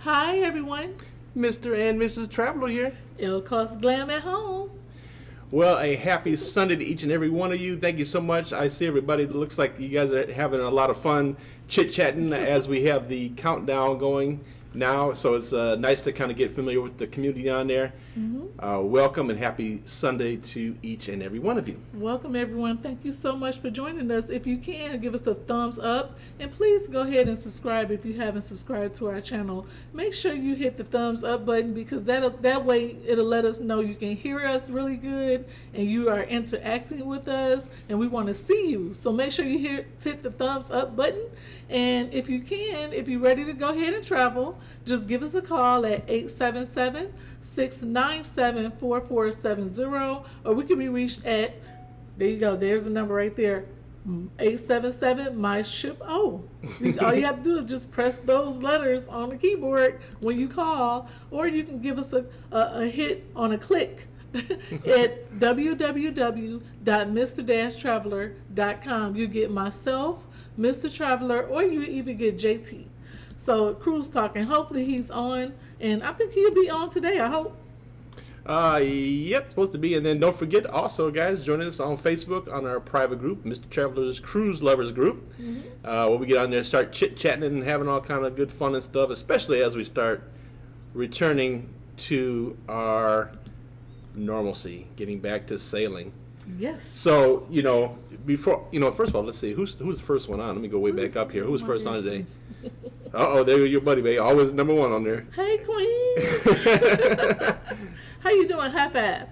Hi, everyone. Mr. and Mrs. Traveler here. ElleKosGlam at home. Well, a happy Sunday to each and every one of you. Thank you so much. I see everybody. It looks like you guys are having a lot of fun chit-chatting as we have the countdown going now. So it's nice to kind of get familiar with the community on there. Welcome and happy Sunday to each and every one of you. Welcome, everyone. Thank you so much for joining us. If you can, give us a thumbs up. And please go ahead and subscribe if you haven't subscribed to our channel. Make sure you hit the thumbs up button because that way it'll let us know you can hear us really good and you are interacting with us and we want to see you. So make sure you hit the thumbs up button. And if you can, if you're ready to go ahead and travel, just give us a call at 877-697-4470, or we can be reached at, there you go, there's the number right there, 877-MY-SHIP-O. All you have to do is just press those letters on the keyboard when you call, or you can give us a hit on a click at www.mr-traveler.com. You get myself, Mr. Traveler, or you even get JT. So Cruise Talking, hopefully he's on, and I think he'll be on today, I hope. Yep, supposed to be. And then don't forget also, guys, join us on Facebook on our private group, Mr. Traveler's Cruise Lovers Group. Where we get on there, start chit-chatting and having all kind of good fun and stuff, especially as we start returning to our normalcy, getting back to sailing. Yes. So, first of all, let's see, who's the first one on? Let me go way back up here. Who was first on today? Uh-oh, there your buddy, babe. Always number one on there. Hey, Queen. How you doing? High five.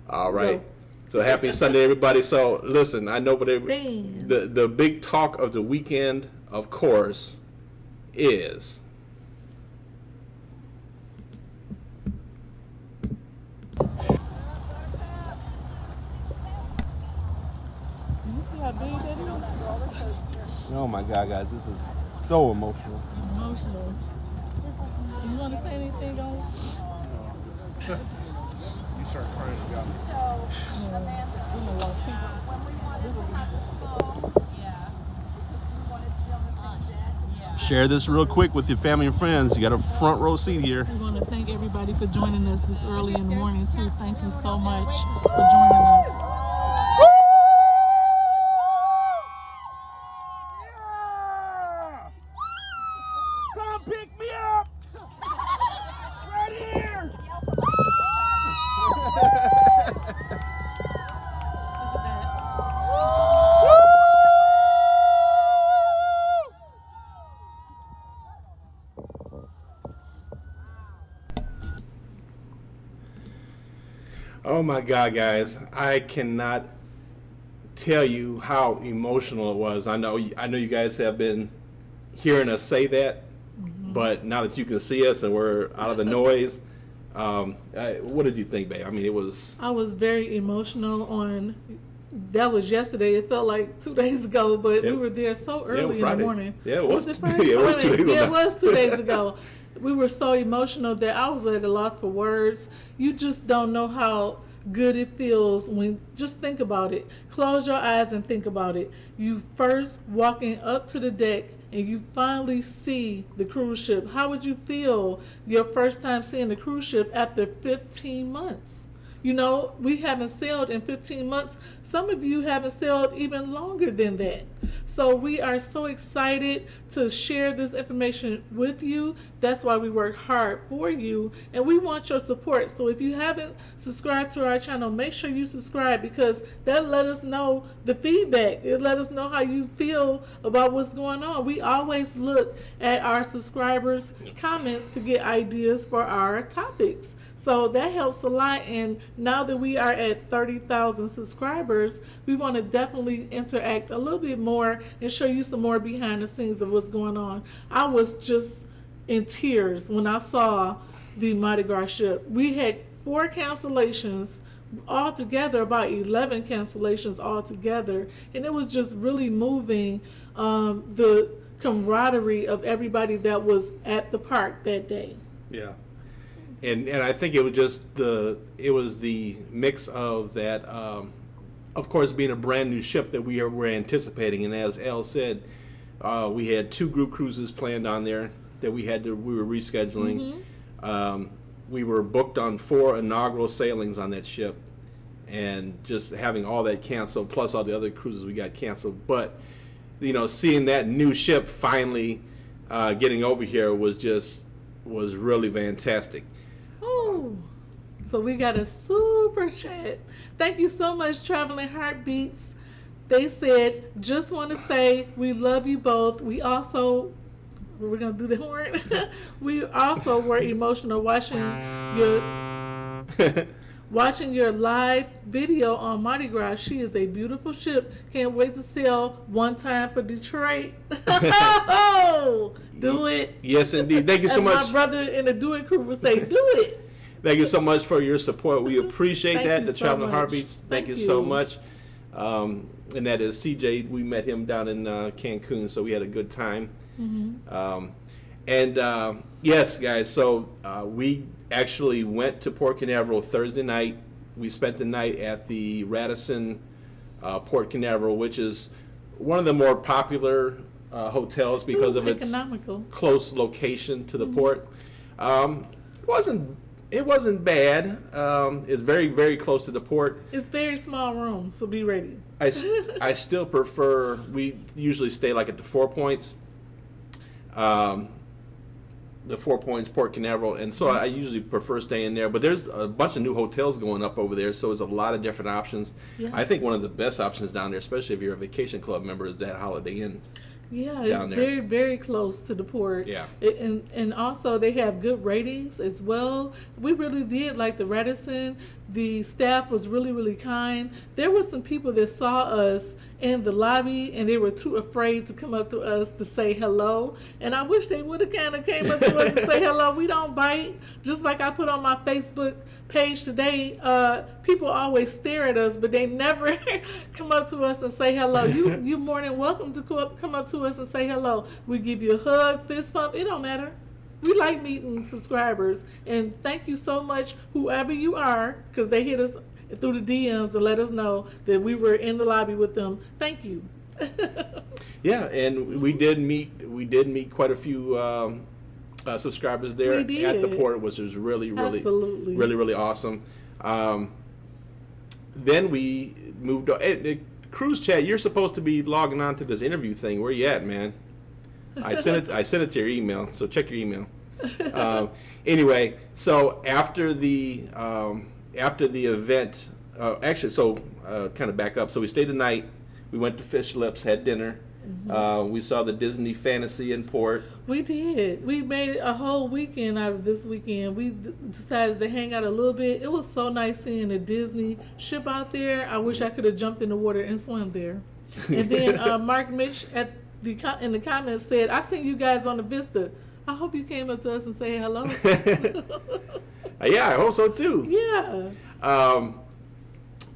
All right. So happy Sunday, everybody. So listen, I know, but the big talk of the weekend, of course, is oh my God, guys, this is so emotional. You want to say anything on? You start crying and got me. So, Amanda, when we wanted to have the school, because we wanted to be on the same jet. Share this real quick with your family and friends. You got a front row seat here. We want to thank everybody for joining us this early in the morning, too. Thank you so much for joining us. Come pick me up! Right here! Oh my God, guys! I cannot tell you how emotional it was. I know you guys have been hearing us say that, but now that you can see us and we're out of the noise, what did you think, babe? I mean, I was very emotional on. That was yesterday. It felt like 2 days ago, but we were there so early in the morning. Yeah, it was. Was it Friday? Yeah, it was 2 days ago. Yeah, it was 2 days ago. We were so emotional that I was at a loss for words. You just don't know how good it feels when, just think about it. Close your eyes and think about it. You first walking up to the deck and you finally see the cruise ship. How would you feel your first time seeing the cruise ship after 15 months? You know, we haven't sailed in 15 months. Some of you haven't sailed even longer than that. So we are so excited to share this information with you. That's why we work hard for you, and we want your support. So if you haven't subscribed to our channel, make sure you subscribe because that let us know the feedback. It let us know how you feel about what's going on. We always look at our subscribers' comments to get ideas for our topics. So that helps a lot, and now that we are at 30,000 subscribers, we want to definitely interact a little bit more and show you some more behind the scenes of what's going on. I was just in tears when I saw the Mardi Gras ship. We had 4 cancellations altogether, about 11 cancellations altogether, and it was just really moving, the camaraderie of everybody that was at the park that day. Yeah. And I think it was just the mix of that, of course, being a brand new ship that were anticipating. And as Elle said, we had 2 group cruises planned on there that we were rescheduling. We were booked on 4 inaugural sailings on that ship, and just having all that canceled, plus all the other cruises we got canceled. But, seeing that new ship finally getting over here was really fantastic. Oh, so we got a super chat. Thank you so much, Traveling Heartbeats. They said, just want to say we love you both. We're going to do the horn. We also were emotional watching your live video on Mardi Gras. She is a beautiful ship. Can't wait to sail one time for Detroit. Do it. Yes, indeed. Thank you so much. As my brother in the Do It crew would say, do it. Thank you so much for your support. We appreciate Thank that. you The so Traveling much. Heartbeats. Thank you so much. And that is CJ. We met him down in Cancun, so we had a good time. Yes, guys, so we actually went to Port Canaveral Thursday night. We spent the night at the Radisson Port Canaveral, which is one of the more popular hotels because of its close location to the port. It wasn't bad. It's very, very close to the port. It's very small rooms, so be ready. I still prefer, we usually stay like at the 4 Points. The 4 Points, Port Canaveral, and so I usually prefer staying there. But there's a bunch of new hotels going up over there, so there's a lot of different options. Yeah. I think one of the best options down there, especially if you're a vacation club member, is that Holiday Inn. Yeah, it's very, very close to the port. Yeah. And also they have good ratings as well. We really did like the Radisson. The staff was really, really kind. There were some people that saw us in the lobby and they were too afraid to come up to us to say hello. And I wish they would have kind of came up to us and say hello. We don't bite. Just like I put on my Facebook page today, people always stare at us, but they never come up to us and say hello. You're more than welcome to come up to us and say hello. We give you a hug, fist bump. It don't matter. We like meeting subscribers, and thank you so much, whoever you are, because they hit us through the DMs and let us know that we were in the lobby with them. Thank you. Yeah, and we did meet quite a few subscribers there at the port, which was really awesome. Then we moved on. Cruise Chat, you're supposed to be logging on to this interview thing. Where you at, man? I sent it to your email, so check your email. Anyway, so after the event, kind of back up. So we stayed the night. We went to Fish Lips, had dinner. We saw the Disney Fantasy in port. We did. We made a whole weekend out of this weekend. We decided to hang out a little bit. It was so nice seeing the Disney ship out there. I wish I could have jumped in the water and swam there. And then Mark Mitch in the comments said, I seen you guys on the Vista. I hope you came up to us and say hello. Yeah, I hope so too. Yeah.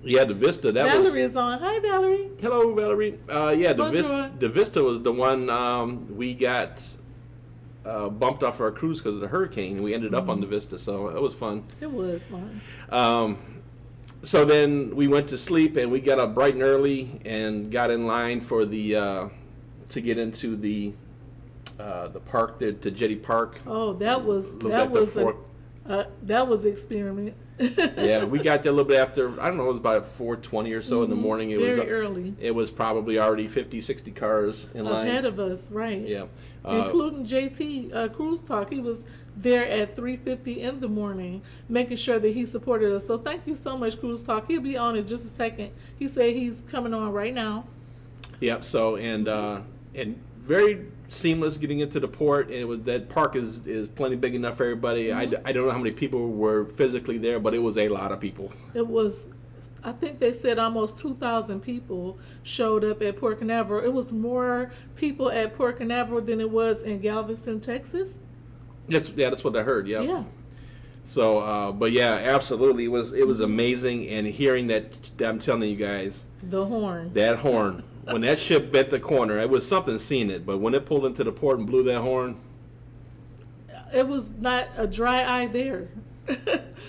Yeah, the Vista. Valerie is on. Hi, Valerie. Hello, Valerie. Yeah, the Vista was the one we got bumped off our cruise because of the hurricane, and we ended up on the Vista, so it was fun. It was fun. So then we went to sleep, and we got up bright and early and got in line for the to get into the park there, to Jetty Park. Oh, that was experiment. Yeah, we got there a little bit after, I don't know, it was about 4:20 or so in the morning. It was very early. It was probably already 50, 60 cars in line. Ahead of us, right. Yeah. Including JT Cruise Talk. He was there at 3:50 in the morning, making sure that he supported us. So thank you so much, Cruise Talk. He'll be on in just a second. He said he's coming on right now. Yep, so, and very seamless getting into the port. That park is plenty big enough for everybody. I don't know how many people were physically there, but it was a lot of people. It was, I think they said almost 2,000 people showed up at Port Canaveral. It was more people at Port Canaveral than it was in Galveston, Texas. That's what I heard. Yeah. So, but yeah, absolutely, it was amazing, and hearing that, I'm telling you guys, that horn. When that ship bent the corner, it was something seeing it, but when it pulled into the port and blew that horn, it was not a dry eye there.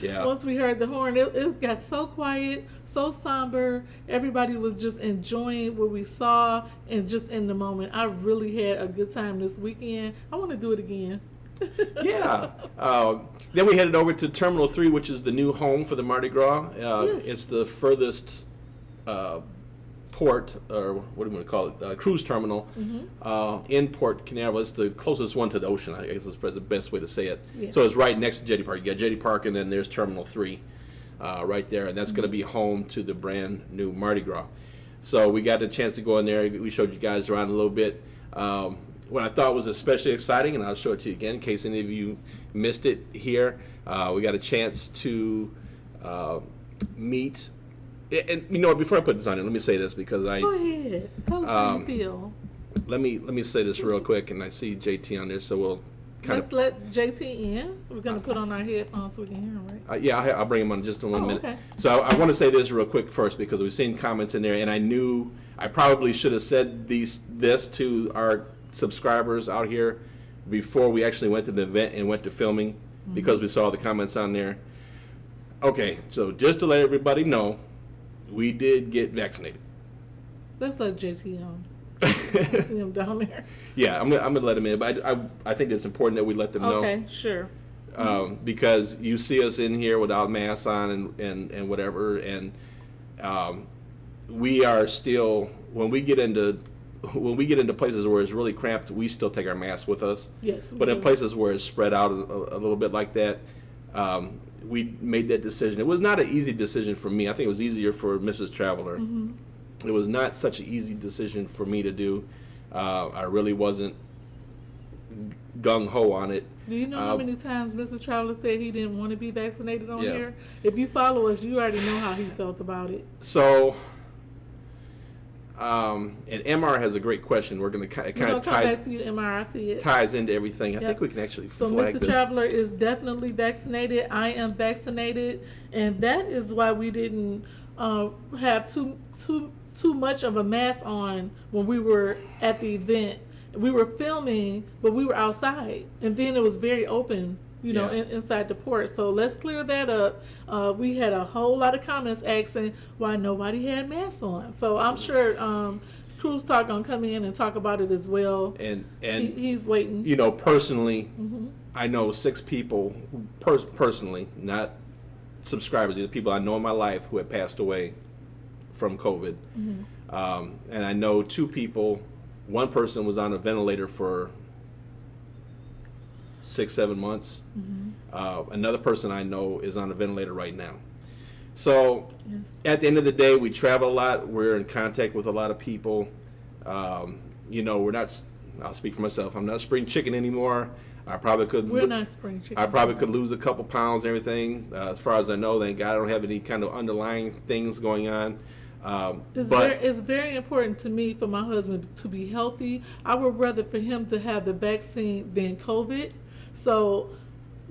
Yeah. Once we heard the horn, it got so quiet, so somber. Everybody was just enjoying what we saw and just in the moment. I really had a good time this weekend. I want to do it again. Yeah. Then we headed over to Terminal 3, which is the new home for the Mardi Gras. Yes. It's the furthest port, or what do you want to call it, cruise terminal in Port Canaveral. It's the closest one to the ocean, I guess is the best way to say it. Yeah. So it's right next to Jetty Park. You got Jetty Park, and then there's Terminal 3 right there, and that's going to be home to the brand new Mardi Gras. So we got a chance to go in there. We showed you guys around a little bit. What I thought was especially exciting, and I'll show it to you again in case any of you missed it here, we got a chance to meet. And you know what? Before I put this on here, let me say this because Go ahead. Tell us how you feel. let me say this real quick, and I see JT on there, so we'll kind Let's let JT in. We're gonna put on our headphones so we can hear him, right? yeah, I'll bring him on just in 1 minute. Okay. So I want to say this real quick first because we've seen comments in there, and I knew I probably should have said this to our subscribers out here before we actually went to the event and went to filming because we saw the comments on there. Okay, so just to let everybody know, we did get vaccinated. Let's let JT on. I see him down there. Yeah, I'm gonna let him in, but I think it's important that we let them know. Okay, sure. Because you see us in here without masks on and whatever, and we are still when we get into places where it's really cramped, we still take our masks with us. Yes. But in places where it's spread out a little bit like that, we made that decision. It was not an easy decision for me. I think it was easier for Mrs. Traveler. It was not such an easy decision for me to do. I really wasn't gung-ho on it. Do you know how many times Mr. Traveler said he didn't want to be vaccinated on Yeah. here? If you follow us, you already know how he felt about it. So, and MR has a great question. We're going to kind We're of gonna come back to you, MR. I see it. ties into everything. I Yep. think we can actually So flag Mr. this. Traveler is definitely vaccinated. I am vaccinated, and that is why we didn't have too much of a mask on when we were at the event. We were filming, but we were outside, and then it was very open, you know, Yeah. inside the port. So let's clear that up. We had a whole lot of comments asking why nobody had masks on. So I'm sure Cruise Talk gonna come in and talk about it as well. And He's waiting. you know, personally, I know 6 people personally, not subscribers, these are people I know in my life who have passed away from COVID. And I know 2 people. One person was on a ventilator for 6-7 months. Another person I know is on a ventilator right now. So Yes. at the end of the day, we travel a lot. We're in contact with a lot of people. You know, we're not, I'll speak for myself, I'm not a spring chicken anymore. I probably could We're not spring chicken. I probably could lose a couple pounds and everything. As far as I know, thank God I don't have any kind of underlying things going on. It's very important to me for my husband to be healthy. I would rather for him to have the vaccine than COVID. So,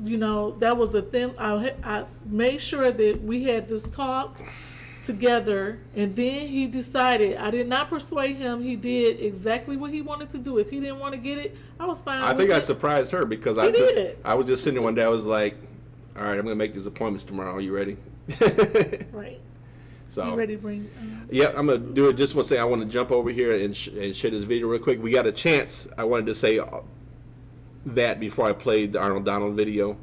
you know, that was a thing. I made sure that we had this talk together, and then he decided. I did not persuade him. He did exactly what he wanted to do. If he didn't want to get it, I was fine. I with think I it. surprised her because He did. I was just sitting there one day. I was like, "All right, I'm gonna make these appointments tomorrow. Are you ready?" Right. So You ready to bring? yeah, I'm gonna do it. Just want to say I want to jump over here and share this video real quick. We got a chance. I wanted to say that before I played the Arnold Donald video,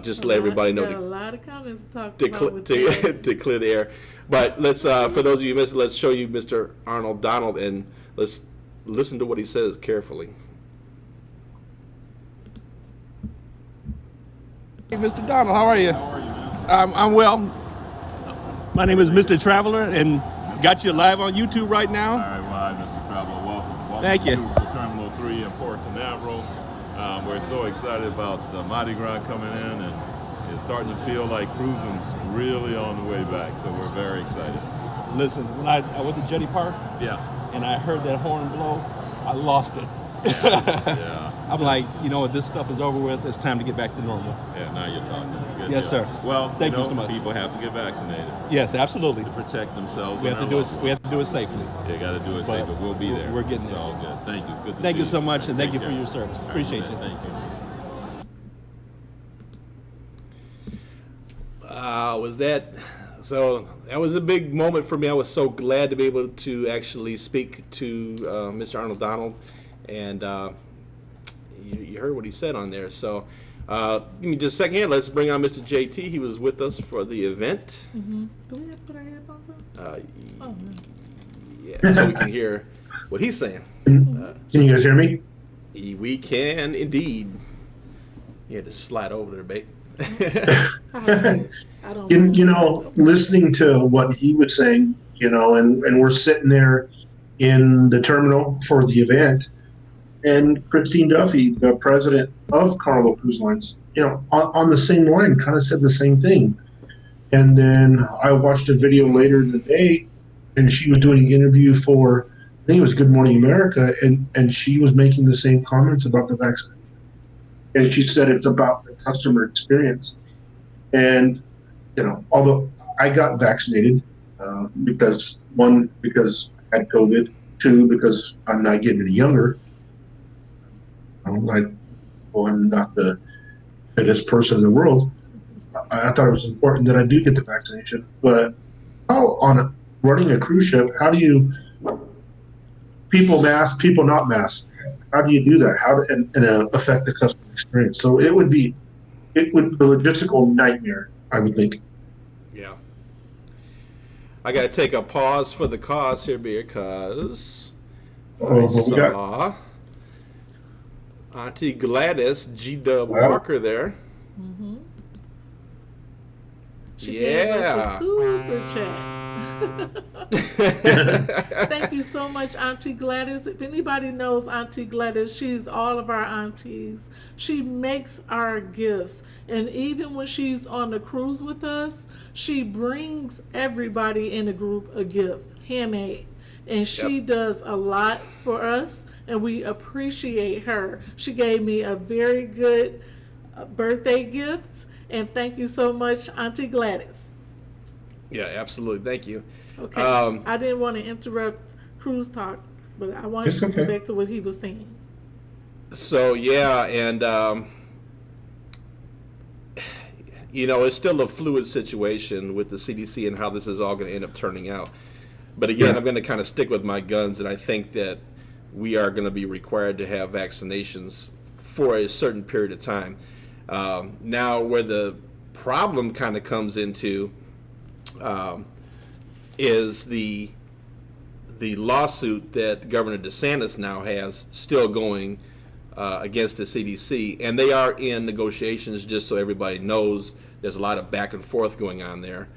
just to let everybody know Got a lot of comments to talk to, about with that. to clear the air. But let's for those of you who missed, let's show you Mr. Arnold Donald and let's listen to what he says carefully. Hey, Mr. Donald, how are you? How are you, man? I'm well. My name is Mr. Traveler, and got you live on YouTube right now. All right, well, hi, Mr. Traveler. Welcome Thank to you. Terminal 3 in Port Canaveral. We're so excited about the Mardi Gras coming in, and it's starting to feel like cruising's really on the way back, so we're very excited. Listen, when I went to Jetty Park Yes. and I heard that horn blow, I lost it. Yeah. I'm like, you know what, this stuff is over with. It's time to get back to normal. Yeah, now you're talking. Good Yes, deal. sir. Well, Thank you you know, so much. people have to get vaccinated Yes, absolutely. to protect themselves. We and have to their do it. loved We have to do it safely. ones. You got to do it But safe, but we'll be there. we're getting It's there. all good. Thank you. Good to Thank see you so much, and thank Take you for care. your service. All right, Appreciate man. you. Thank you. Was that so? That was a big moment for me. I was so glad to be able to actually speak to Mr. Arnold Donald, and you heard what he said on there. So give me just a second here. Let's bring on Mr. JT. He was with us for the event. Mm-hmm. Do we have to put our headphones on? Oh, no. Yeah, so we can hear what he's saying. Can you guys hear me? We can indeed. You had to slide over there, babe. I don't You know, listening to what he was saying, you know, and we're sitting there in the terminal for the event, and Christine Duffy, the president of Carnival Cruise Lines, you know, on the same line, kind of said the same thing. And then I watched a video later in the day, and she was doing an interview for, I think it was Good Morning America, and she was making the same comments about the vaccine. And she said it's about the customer experience. And, you know, although I got vaccinated because I had COVID, 2, because I'm not getting any younger. I'm not the fittest person in the world. I thought it was important that I do get the vaccination. But running a cruise ship, how do you people mask, people not mask? How do you do that? How to and affect the customer experience? So it would be a logistical nightmare, I would think. Yeah. I got to take a pause for the cause here because I saw Auntie Gladys G-Dub Walker there. Mm-hmm. She Yeah. gave us a super chat. Thank you so much, Auntie Gladys. If anybody knows Auntie Gladys, she's all of our aunties. She makes our gifts. And even when she's on the cruise with us, she brings everybody in the group a gift, handmade. And she does a lot for us, and we appreciate her. She gave me a very good birthday gift, and thank you so much, Auntie Gladys. Yeah, absolutely. Thank you. Okay. I didn't want to interrupt cruise talk, but I wanted to go back to what he was saying. So, yeah, and, you know, it's still a fluid situation with the CDC and how this is all going to end up turning out. But again, I'm going to kind of stick with my guns, and I think that we are going to be required to have vaccinations for a certain period of time. Now, where the problem kind of comes into is the lawsuit that Governor DeSantis now has still going against the CDC, and they are in negotiations, just so everybody knows. There's a lot of back and forth going on there.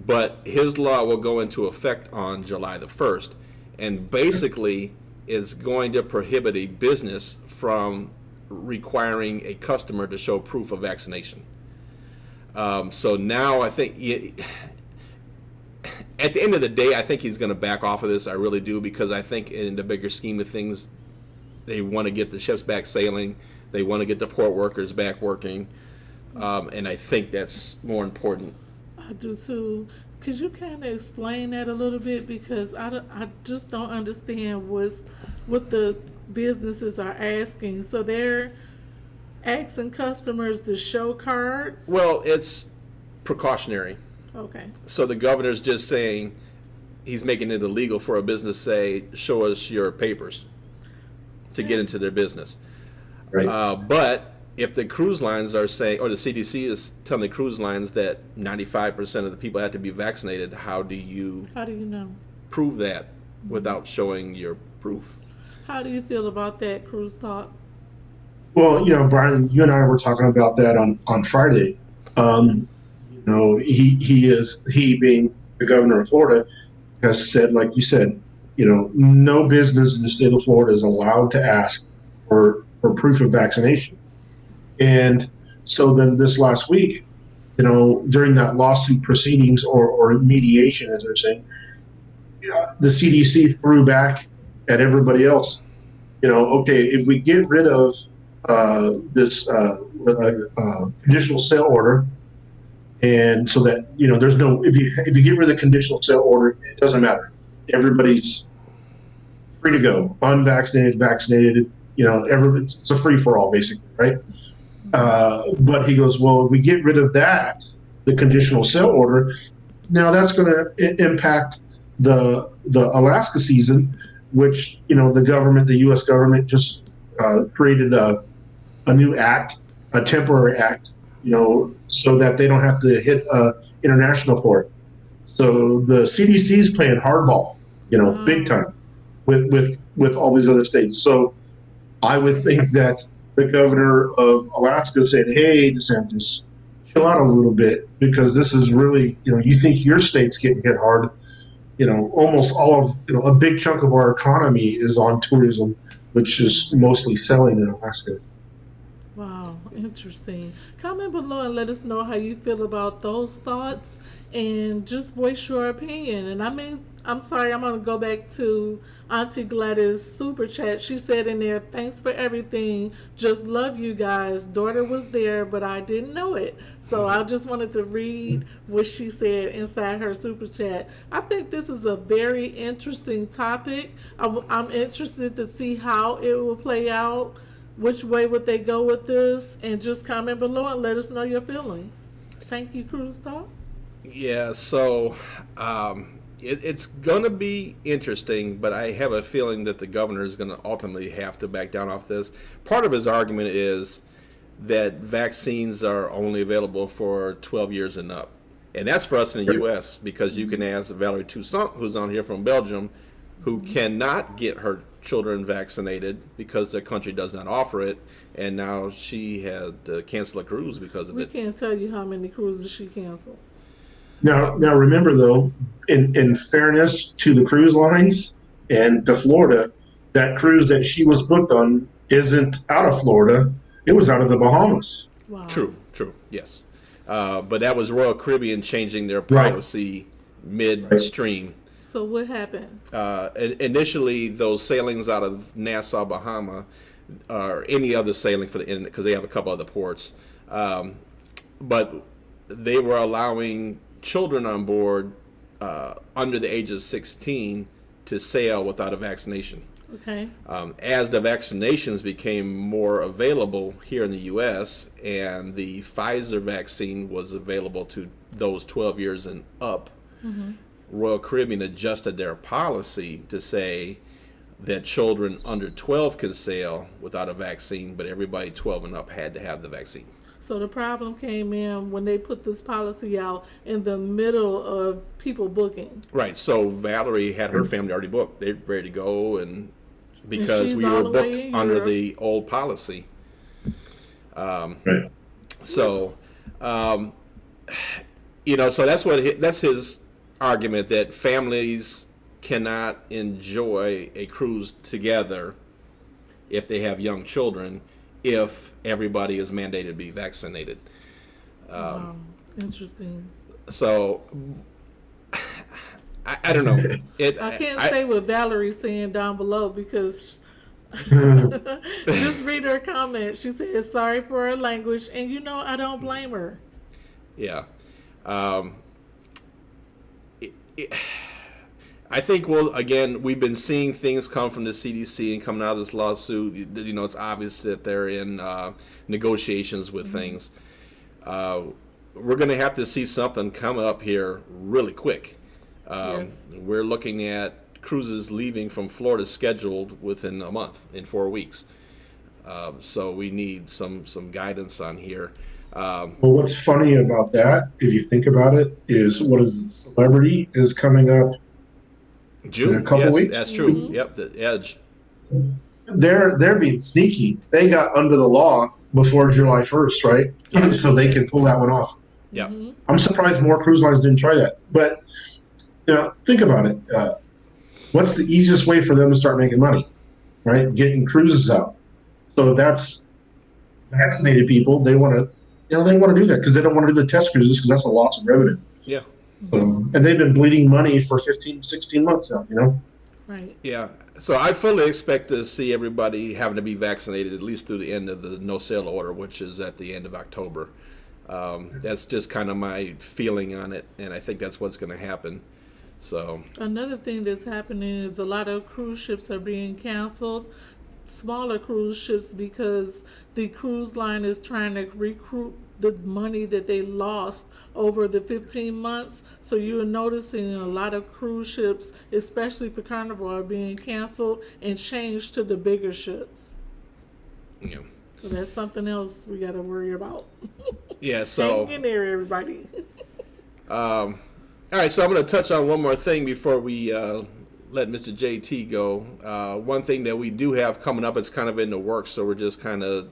But his law will go into effect on July the 1st, and basically is going to prohibit a business from requiring a customer to show proof of vaccination. So now I think, at the end of the day, I think he's going to back off of this. I really do, because I think in the bigger scheme of things, they want to get the ships back sailing. They want to get the port workers back working. And I think that's more important. I do too. Could you kind of explain that a little bit? Because I just don't understand what the businesses are asking. So they're asking customers to show cards? Well, it's precautionary. Okay. So the governor's just saying he's making it illegal for a business to say, show us your papers to get into their business. Right. But if the cruise lines are saying, or the CDC is telling the cruise lines that 95% of the people have to be vaccinated, how do you know? Prove that without showing your proof? How do you feel about that, Cruise Talk? Well, you know, Brian, you and I were talking about that on Friday. You know, he being the governor of Florida has said, like you said, you know, no business in the state of Florida is allowed to ask for proof of vaccination. And so then this last week, you know, during that lawsuit proceedings or mediation, as they're saying, the CDC threw back at everybody else. You know, okay, if we get rid of this conditional sale order, and so that, you know, there's no, if you get rid of the conditional sale order, it doesn't matter. Everybody's free to go, unvaccinated, vaccinated. You know, it's a free for all, basically, right? But he goes, well, if we get rid of that, the conditional sale order, now that's going to impact the Alaska season, which, you know, the U.S. government just created a new act, a temporary act, so that they don't have to hit international court. So the CDC is playing hardball, big time with all these other states. So I would think that the governor of Alaska said, "Hey, DeSantis, chill out a little bit, because this is really, you think your state's getting hit hard. Almost all of, a big chunk of our economy is on tourism, which is mostly selling in Alaska." Wow, interesting. Comment below and let us know how you feel about those thoughts, and just voice your opinion. And I'm sorry, I'm going to go back to Auntie Gladys' super chat. She said in there, "Thanks for everything. Just love you guys. Daughter was there, but I didn't know it." So I just wanted to read what she said inside her super chat. I think this is a very interesting topic. I'm interested to see how it will play out. Which way would they go with this? And just comment below and let us know your feelings. Thank you, Cruise Talk. Yeah, so it's going to be interesting, but I have a feeling that the governor is going to ultimately have to back down off this. Part of his argument is that vaccines are only available for 12 years and up. And that's for us in the U.S., because you can ask Valerie Toussaint, who's on here from Belgium, who cannot get her children vaccinated because their country does not offer it, and now she had to cancel a cruise because of it. We can't tell you how many cruises she canceled. Now remember though, in fairness to the cruise lines and to Florida, that cruise that she was booked on isn't out of Florida; it was out of the Bahamas. Wow. True, yes. But that was Royal Caribbean changing their policy midstream. So what happened? Initially, those sailings out of Nassau, Bahama, or any other sailing for the internet, because they have a couple other ports, but they were allowing children on board under the age of 16 to sail without a vaccination. Okay. As the vaccinations became more available here in the U.S. and the Pfizer vaccine was available to those 12 years and up, Royal Caribbean adjusted their policy to say that children under 12 can sail without a vaccine, but everybody 12 and up had to have the vaccine. So the problem came in when they put this policy out in the middle of people booking. Right. So Valerie had her family already booked. They're ready to go, and because we were booked under the old policy. Right. So, so that's his argument, that families cannot enjoy a cruise together if they have young children, if everybody is mandated to be vaccinated. Wow. Interesting. So I don't know. I can't say what Valerie's saying down below, because just read her comment. She said sorry for her language, and I don't blame her. Yeah. I think, again, we've been seeing things come from the CDC and coming out of this lawsuit. It's obvious that they're in negotiations with things. We're going to have to see something come up here really quick. Yes. We're looking at cruises leaving from Florida scheduled within a month, in 4 weeks. So we need some guidance on here. Well, what's funny about that, if you think about it, is Celebrity is coming up June. in a couple weeks. That's true. Yep, the Edge. They're being sneaky. They got under the law before July 1st, right? Yeah. So they can pull that one off. Yeah. I'm surprised more cruise lines didn't try that. But think about it. What's the easiest way for them to start making money? Right, getting cruises out. So that's vaccinated people. They want to. They want to do that because they don't want to do the test cruises, because that's a loss of revenue. Yeah. And they've been bleeding money for 15, 16 months now, Right. Yeah. So I fully expect to see everybody having to be vaccinated at least through the end of the no sail order, which is at the end of October. That's just kind of my feeling on it, and I think that's what's going to happen. So Another thing that's happening is a lot of cruise ships are being canceled. Smaller cruise ships, because the cruise line is trying to recruit the money that they lost over the 15 months. So you're noticing a lot of cruise ships, especially for Carnival, are being canceled and changed to the bigger ships. Yeah. So that's something else we got to worry about. Yeah. So. Hang in there, everybody. All right. So I'm going to touch on one more thing before we let Mr. JT go. One thing that we do have coming up, it's kind of in the works, so we're just kind of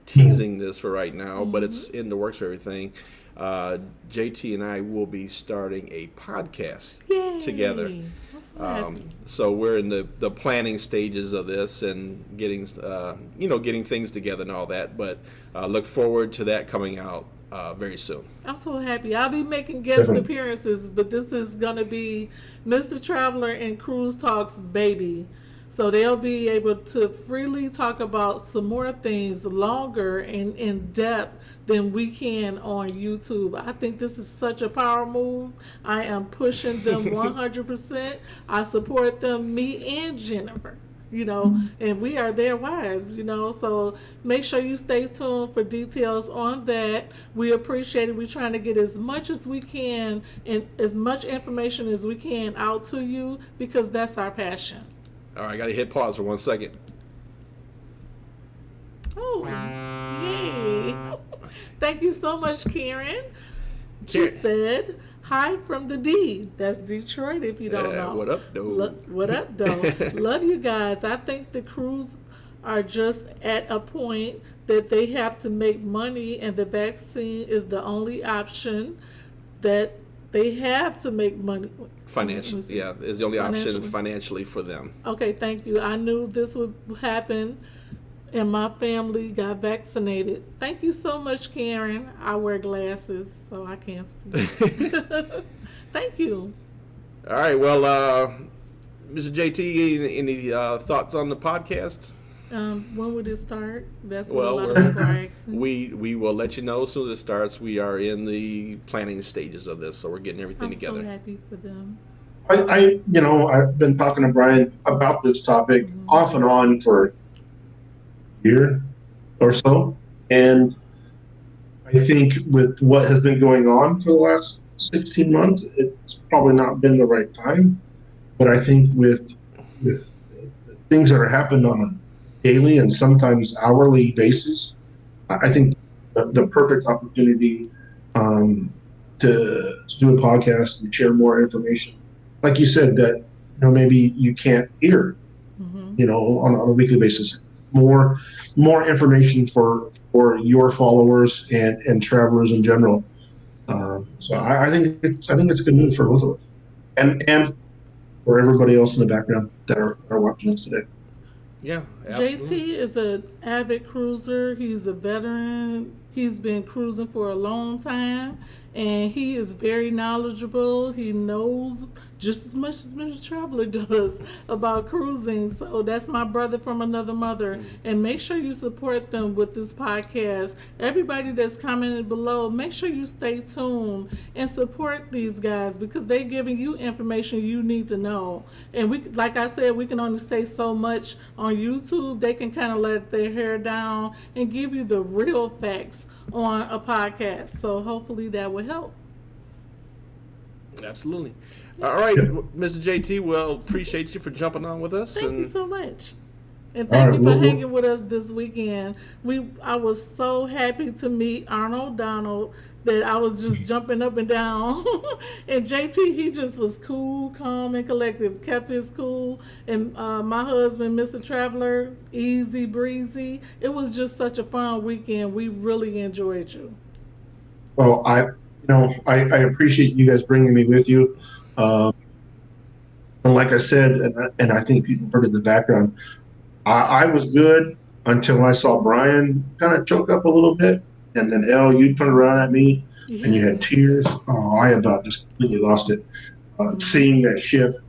teasing this for right now, but it's in the works for everything. JT and I will be starting a podcast together. I'm so happy. So we're in the planning stages of this and getting things together and all that. But look forward to that coming out very soon. I'm so happy. I'll be making guest appearances, but this is going to be Mr. Traveler and Cruise Talks baby. So they'll be able to freely talk about some more things longer and in depth than we can on YouTube. I think this is such a power move. I am pushing them 100%. I support them, me and Jennifer, and we are their wives, so make sure you stay tuned for details on that. We appreciate it. We're trying to get as much as we can and as much information as we can out to you because that's our passion. All right, I got to hit pause for 1 second. Oh, yay. Thank you so much, Karen. She said, hi from the D. That's Detroit, if you don't know. What up, though? What up, though? Love you guys. I think the crews are just at a point that they have to make money, and the vaccine is the only option that they have to make money. Financially, yeah, is the only option financially for them. Okay, thank you. I knew this would happen, and my family got vaccinated. Thank you so much, Karen. I wear glasses, so I can't see. Thank you. All right, well, Mr. JT, any thoughts on the podcast? When would it start? That's what a lot of people are asking. We will let you know as soon as it starts. We are in the planning stages of this, so we're getting everything together. I'm so happy for them. I've been talking to Brian about this topic off and on for a year or so, and I think with what has been going on for the last 16 months, it's probably not been the right time. But I think with things that are happening on a daily and sometimes hourly basis, I think the perfect opportunity to do a podcast and share more information. Like you said, that maybe you can't hear, on a weekly basis. More information for your followers and travelers in general. So I think it's a good move for both of us, and for everybody else in the background that are watching us today. Yeah, absolutely. JT is an avid cruiser. He's a veteran. He's been cruising for a long time, and he is very knowledgeable. He knows just as much as Mr. Traveler does about cruising. So that's my brother from another mother. And make sure you support them with this podcast. Everybody that's commented below, make sure you stay tuned and support these guys because they're giving you information you need to know. And we, like I said, we can only say so much on YouTube. They can kind of let their hair down and give you the real facts on a podcast. So hopefully that will help. Absolutely. All right, Mr. JT, well, appreciate you for jumping on with us. Thank you so much. And thank you for hanging with us this weekend. I was so happy to meet Arnold Donald that I was just jumping up and down. And JT, he just was cool, calm, and collective, kept his cool. And my husband, Mr. Traveler, easy breezy. It was just such a fun weekend. We really enjoyed you. Well, I appreciate you guys bringing me with you. And like I said, and I think people heard in the background, I was good until I saw Brian kind of choke up a little bit. And then, you turned around at me and you had tears. Oh, I about just completely lost it. Seeing that ship,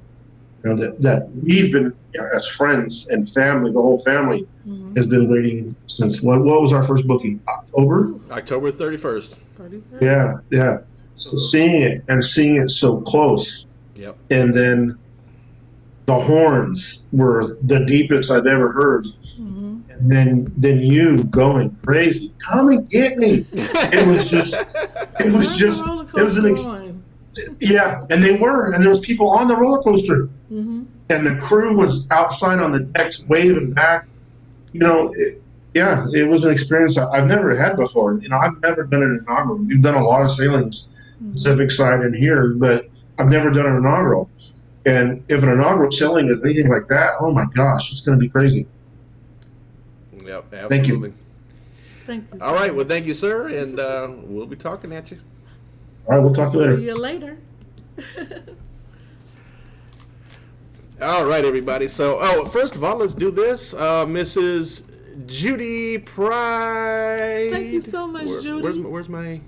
that we've been as friends and family, the whole family has been waiting since, what was our first booking? October 31st. Yeah. So seeing it so close. Yep. And then the horns were the deepest I've ever heard. And then you going crazy. Come and get me. It and they were, and there was people on the roller coaster. And the crew was outside on the decks waving back. yeah, it was an experience I've never had before. You know, I've never done an inaugural. We've done a lot of sailings, Pacific side and here, but I've never done an inaugural. And if an inaugural sailing is anything like that, oh my gosh, it's going to be crazy. Yep, absolutely. Thank you. Thank you. All right, well, thank you, sir, and we'll be talking at you. All right, we'll talk to you See later. you later. All right, everybody. So, first of all, let's do this. Mrs. Judy Pride. Thank you so much, Judy. Where's my?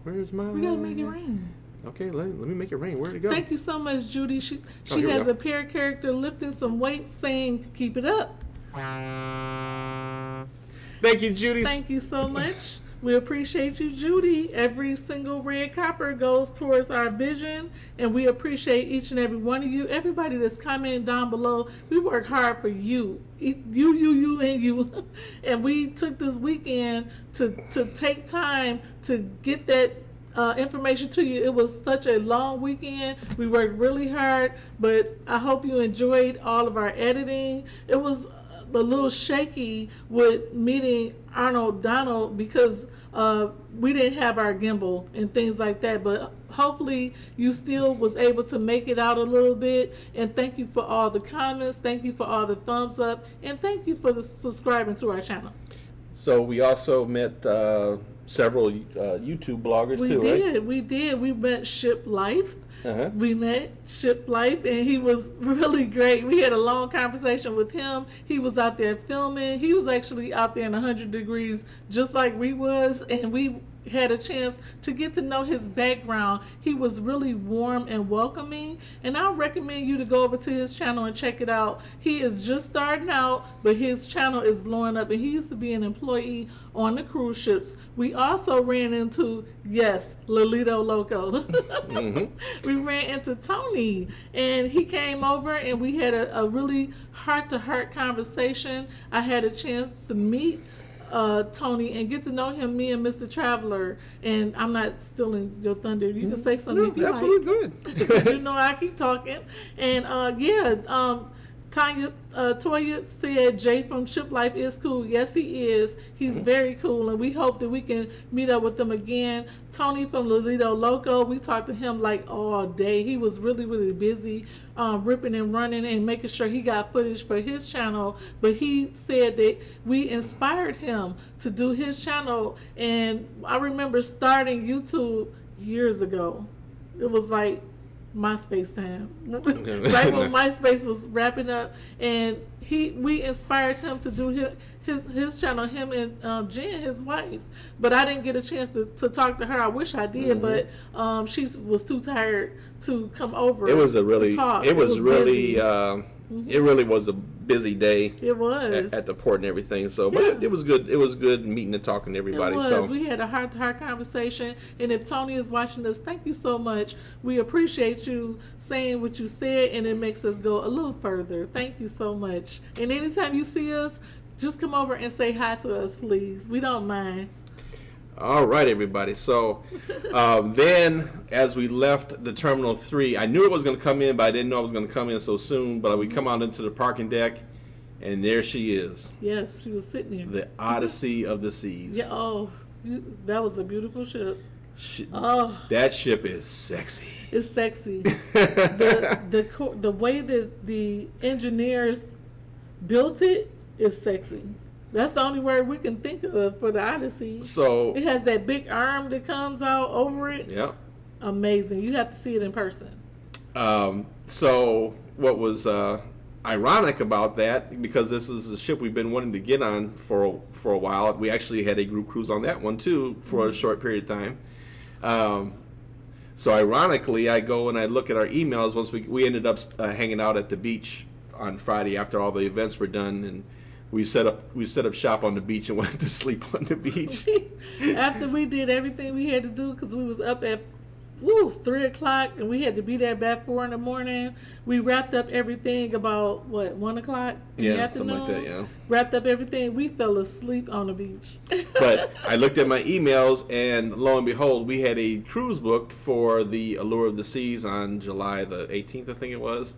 We gotta make it rain. Okay, let me make it rain. Where'd it go? Thank you so much, Judy. She here we has go. a pair character lifting some weights, saying, "Keep it up." Thank you, Judy. Thank you so much. We appreciate you, Judy. Every single red copper goes towards our vision, and we appreciate each and every one of you. Everybody that's commenting down below, we work hard for you. You, and you. And we took this weekend to take time to get that information to you. It was such a long weekend. We worked really hard, but I hope you enjoyed all of our editing. It was a little shaky with meeting Arnold Donald because we didn't have our gimbal and things like that, but hopefully you still was able to make it out a little bit. And thank you for all the comments, thank you for all the thumbs up, and thank you for subscribing to our channel. So we also met several YouTube bloggers too, right? We did. We met Ship Life. Uh-huh. We met Ship Life, and he was really great. We had a long conversation with him. He was out there filming. He was actually out there in 100 degrees, just like we was, and we had a chance to get to know his background. He was really warm and welcoming, and I recommend you to go over to his channel and check it out. He is just starting out, but his channel is blowing up, and he used to be an employee on the cruise ships. We also ran into, yes, Lolito Loco. We ran into Tony, and he came over, and we had a really heart-to-heart conversation. I had a chance to meet Tony and get to know him, me and Mr. Traveler. And I'm not stealing your thunder. You can say something if you Absolutely like. good. You know I keep talking. And Toya said Jay from Ship Life is cool. Yes, he is. He's very cool, and we hope that we can meet up with him again. Tony from Lolito Loco, we talked to him like all day. He was really, really busy ripping and running and making sure he got footage for his channel. But he said that we inspired him to do his channel. And I remember starting YouTube years ago. It was like MySpace time, right when MySpace was wrapping up, and we inspired him to do his channel, him and Jen, his wife. But I didn't get a chance to talk to her. I wish I did, but she was too tired to come over. It was a to really, talk. it was really, busy. it really was a busy day. It was at the port and everything. So, but it was good. It was good meeting and talking to everybody. It was. So We had a heart-to-heart conversation, and if Tony is watching this, thank you so much. We appreciate you saying what you said, and it makes us go a little further. Thank you so much. And anytime you see us, just come over and say hi to us, please. We don't mind. all right, everybody. So then, as we left the Terminal 3, I knew it was going to come in, but I didn't know it was going to come in so soon. But we come out into the parking deck, and there she is. Yes, she was sitting there. The Odyssey of the Seas. Yeah. That was a beautiful ship. That ship is sexy. It's sexy. The way that the engineers built it is sexy. That's the only word we can think of for the Odyssey. So it has that big arm that comes out over it. Yep. Amazing. You have to see it in person. So what was ironic about that, because this is a ship we've been wanting to get on for a while. We actually had a group cruise on that one too for a short period of time. So ironically, I go and I look at our emails once we ended up hanging out at the beach on Friday after all the events were done, and we set up shop on the beach and went to sleep on the beach. After we did everything we had to do, because we was up at 3 o'clock, and we had to be there by 4 in the morning. We wrapped up everything about 1 o'clock in the afternoon. Something like that. Yeah. Wrapped up everything. We fell asleep on the beach. But I looked at my emails, and lo and behold, we had a cruise booked for the Allure of the Seas on July the 18th, I think it was.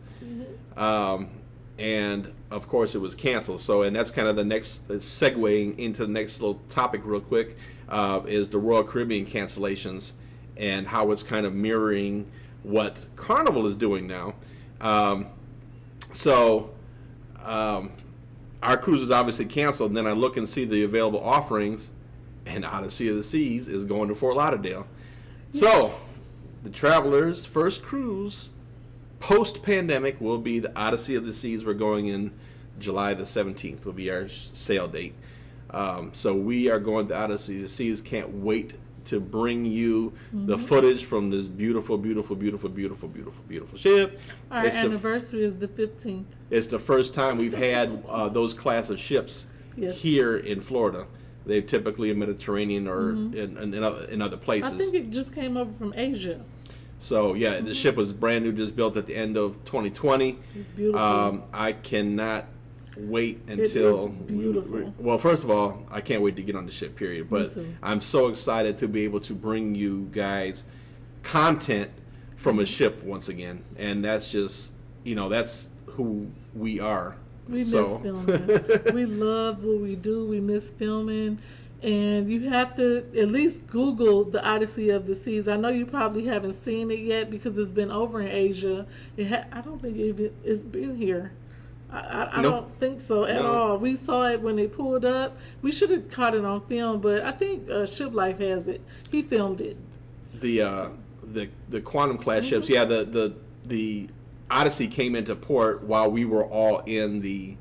and of course it was canceled. So, and that's kind of the next segueing into the next little topic real quick, is the Royal Caribbean cancellations and how it's kind of mirroring what Carnival is doing now. Our cruise is obviously canceled, and then I look and see the available offerings, and Odyssey of the Seas is going to Fort Lauderdale. Yes. So, the Travelers' first cruise post-pandemic will be the Odyssey of the Seas. We're going in July the 17th will be our sail date. So we are going to Odyssey of the Seas. Can't wait to bring you the footage from this beautiful, beautiful, beautiful, beautiful, beautiful, beautiful ship. Our anniversary is the 15th. It's the first time we've had those class of ships here in Florida. They're typically in Mediterranean or in other places. I think it just came over from Asia. So, yeah, the ship was brand new, just built at the end of 2020. It's beautiful. I cannot wait until... It is beautiful. Well, first of all, I can't wait to get on the ship, period. But I'm so excited to be able to bring you guys content from a ship once again. And that's just, that's who we are. We miss filming. We love what we do. We miss filming. And you have to at least Google the Odyssey of the Seas. I know you probably haven't seen it yet because it's been over in Asia. I don't think it's been here. I don't think so at all. We saw it when they pulled up. We should have caught it on film, but I think Ship Life has it. He filmed it. The Quantum class ships, the Odyssey came into port while we were all in the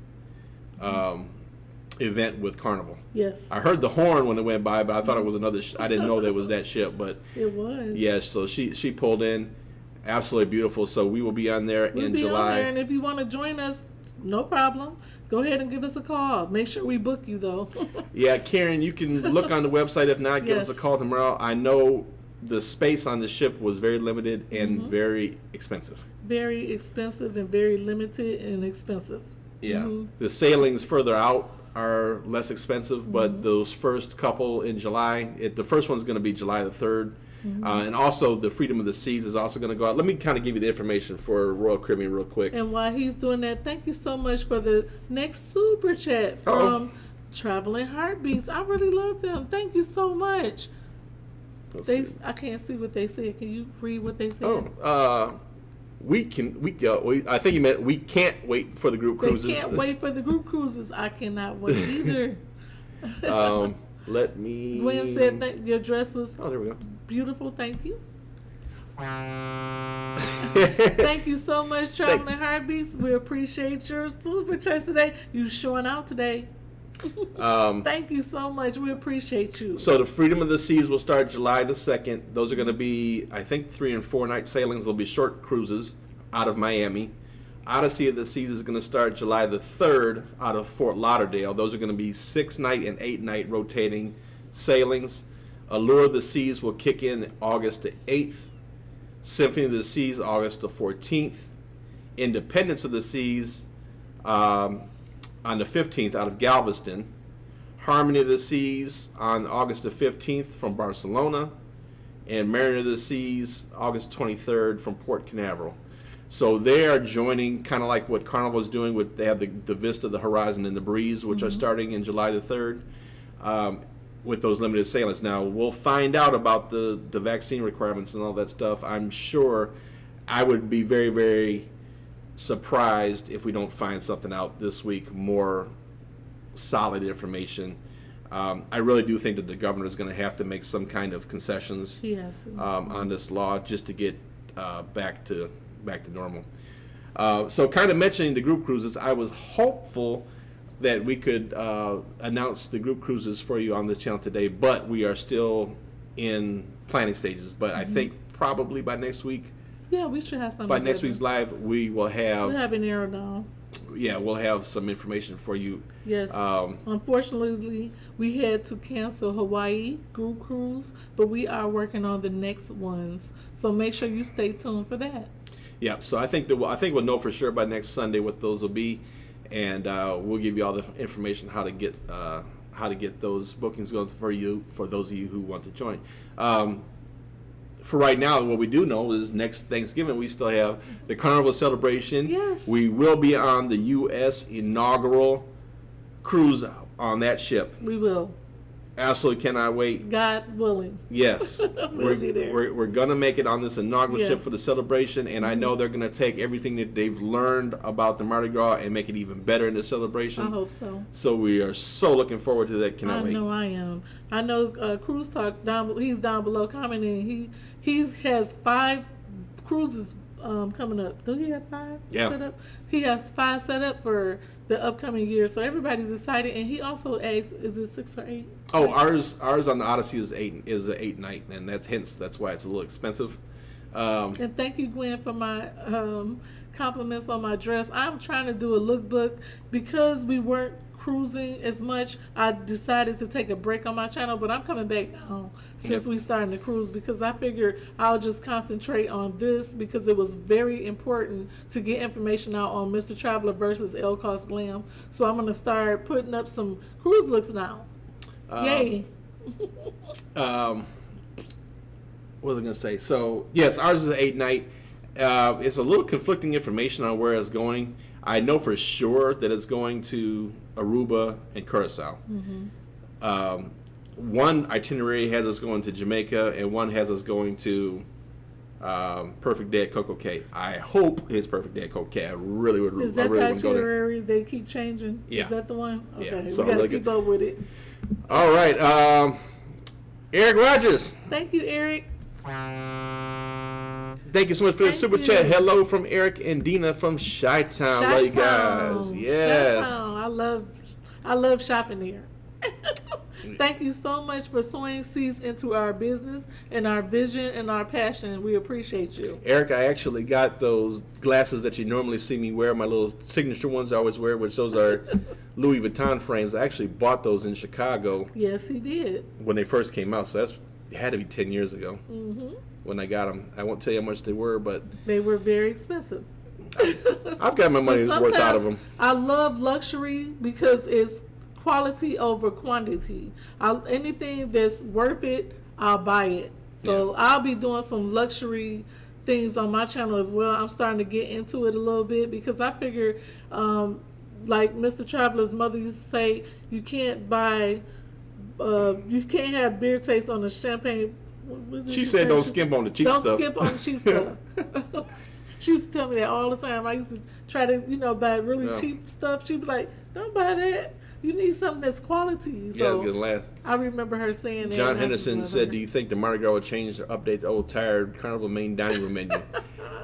event with Carnival. Yes. I heard the horn when it went by, but I thought it was another I didn't know that was that ship, but it was. Yes, so she pulled in. Absolutely beautiful. So we will be on there in July. On there, and if you want to join us, no problem. Go ahead and give us a call. Make sure we book you though. Yeah, Karen, you can look on the website. If not, give us a call tomorrow. I know the space on the ship was very limited and very expensive. Very expensive and very limited and expensive. Yeah. The sailings further out are less expensive, but those first couple in July, the first one's going to be July the 3rd. And also the Freedom of the Seas is also going to go out. Let me kind of give you the information for Royal Caribbean real quick. And while he's doing that, thank you so much for the next super chat from Traveling Heartbeats. I really love them. Thank you so much. I can't see what they said. Can you read what they said? I think you meant we can't wait for the group cruises. They can't wait for the group cruises. I cannot wait either. Let me... Gwen said your dress was there we go. Beautiful. Thank you. Thank you so much, Traveling Heartbeats. We appreciate your super chat today. You showing out today. Thank you so much. We appreciate you. So the Freedom of the Seas will start July the 2nd. Those are going to be, I think, 3 and 4 night sailings. They'll be short cruises out of Miami. Odyssey of the Seas is going to start July the 3rd out of Fort Lauderdale. Those are going to be 6 night and 8 night rotating sailings. Allure of the Seas will kick in August the 8th. Symphony of the Seas, August the 14th. Independence of the Seas on the 15th out of Galveston. Harmony of the Seas on August the 15th from Barcelona. And Mariner of the Seas, August 23rd from Port Canaveral. So they are joining kind of like what Carnival is doing. They have the Vista, the Horizon, and the Breeze, which are starting in July the 3rd with those limited sailings. Now, we'll find out about the vaccine requirements and all that stuff. I'm sure I would be very, very surprised if we don't find something out this week, more solid information. I really do think that the governor is going to have to make some kind of concessions on this law just to get back to normal. So kind of mentioning the group cruises, I was hopeful that we could announce the group cruises for you on this channel today, but we are still in planning stages. But I think probably by next week, we should have something. By next week's live, we'll have it narrowed down. Yeah, we'll have some information for you. Yes. Unfortunately, we had to cancel Hawaii group cruise, but we are working on the next ones. So make sure you stay tuned for that. Yeah. So I think we'll know for sure by next Sunday what those will be, and we'll give you all the information how to get those bookings going for you, for those of you who want to join. for right now, what we do know is next Thanksgiving we still have the Carnival celebration. Yes. We will be on the U.S. inaugural cruise on that ship. We will. Absolutely cannot wait. God's willing. Yes. We'll be there. We're going to make it on this inaugural ship Yes. for the celebration, and I know they're going to take everything that they've learned about the Mardi Gras and make it even better in the celebration. I hope so. So we are so looking forward to that. Cannot wait. I know I am. I know Cruise Talk he's down below commenting. He has 5 cruises coming up. Do he have 5 set up? He has 5 set up for the upcoming year. So everybody's excited. And he also asks, is it 6 or 8? Oh, ours on the Odyssey is 8 night, and that's why it's a little expensive. And thank you, Gwen, for my compliments on my dress. I'm trying to do a lookbook because we weren't cruising as much. I decided to take a break on my channel, but I'm coming back now since we started to cruise, because I figured I'll just concentrate on this because it was very important to get information out on Mr. Traveler versus ElleKosGlam. So I'm going to start putting up some cruise looks now. Yay. What was I going to say? So, yes, ours is an 8 night. It's a little conflicting information on where it's going. I know for sure that it's going to Aruba and Curacao. One itinerary has us going to Jamaica, and one has us going to Perfect Day at Coco Cay. I hope it's Perfect Day at Coco Cay. I really would. Is that I really the want to go there. itinerary they keep changing? Yeah. Is that the one? Okay, Yeah, so we got to really keep good. up with it. All right, Eric Rogers. Thank you, Eric. Thank you so much for the Thank super you. chat. Hello from Eric and Dina from Chi-Town. Love you guys. Yes. Chi-Town. I love shopping here. Thank you so much for sowing seeds into our business and our vision and our passion. We appreciate you. Eric, I actually got those glasses that you normally see me wear, my little signature ones I always wear, which those are Louis Vuitton frames. I actually bought those in Chicago Yes, he did. when they first came out, so it had to be 10 years ago when I got them. I won't tell you how much they were, but They were very expensive. I've got my money's worth out of them. I love luxury because it's quality over quantity. Anything that's worth it, I'll buy it. So I'll be doing some luxury things on my channel as well. I'm starting to get into it a little bit because I figure, like Mr. Traveler's mother used to say, you can't buy, you can't have beer taste on the champagne. What did She you said say? don't skimp on the cheap Don't stuff. skip on the cheap stuff. She used to tell me that all the time. I used to try to, buy really cheap stuff. She'd be like, don't buy that. You need something that's quality. Yeah, So good last. I remember her saying that. John and I just Henderson love said, her. do you think the Mardi Gras will change or update the old tired Carnival main dining room menu?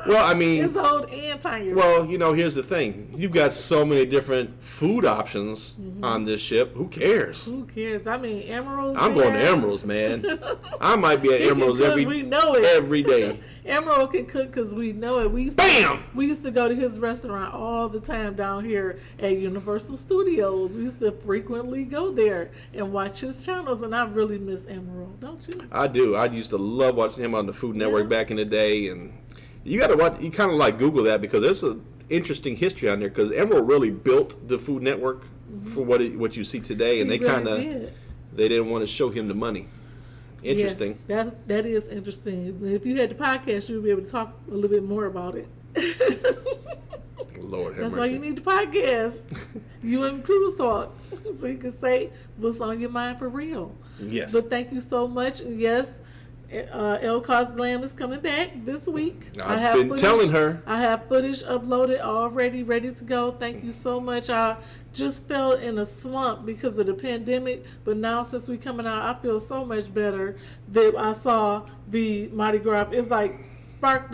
Well, I mean, It's old and tired. well, here's the thing. You've got so many different food options on this ship. Who cares? Who cares? I mean, Emerald's I'm going to there. Emerald's, man. I might be at He can Emerald's cook, we know it. every day. Emerald can cook because we know it. Bam! We used to go to his restaurant all the time down here at Universal Studios. We used to frequently go there and watch his channels, and I really miss Emerald, don't you? I do. I used to love watching him on the Food Network back in the day, and you got to watch. You kind of like Google that because there's an interesting history on there. Because Emerald really built the Food Network for what you see today, and He they really kind of did. they didn't want to show him the money. Interesting. Yeah, that is interesting. If you had the podcast, you'd be able to talk a little bit more about it. Lord have That's mercy. why you need the podcast. You and Cruise Talk. So you can say what's on your mind for real. Yes. But thank you so much. And yes, ElleKosGlam is coming back this week. I've been telling her. I have footage uploaded already, ready to go. Thank you so much. I just felt in a slump because of the pandemic, but now since we coming out, I feel so much better that I saw the Mardi Gras. It's like sparked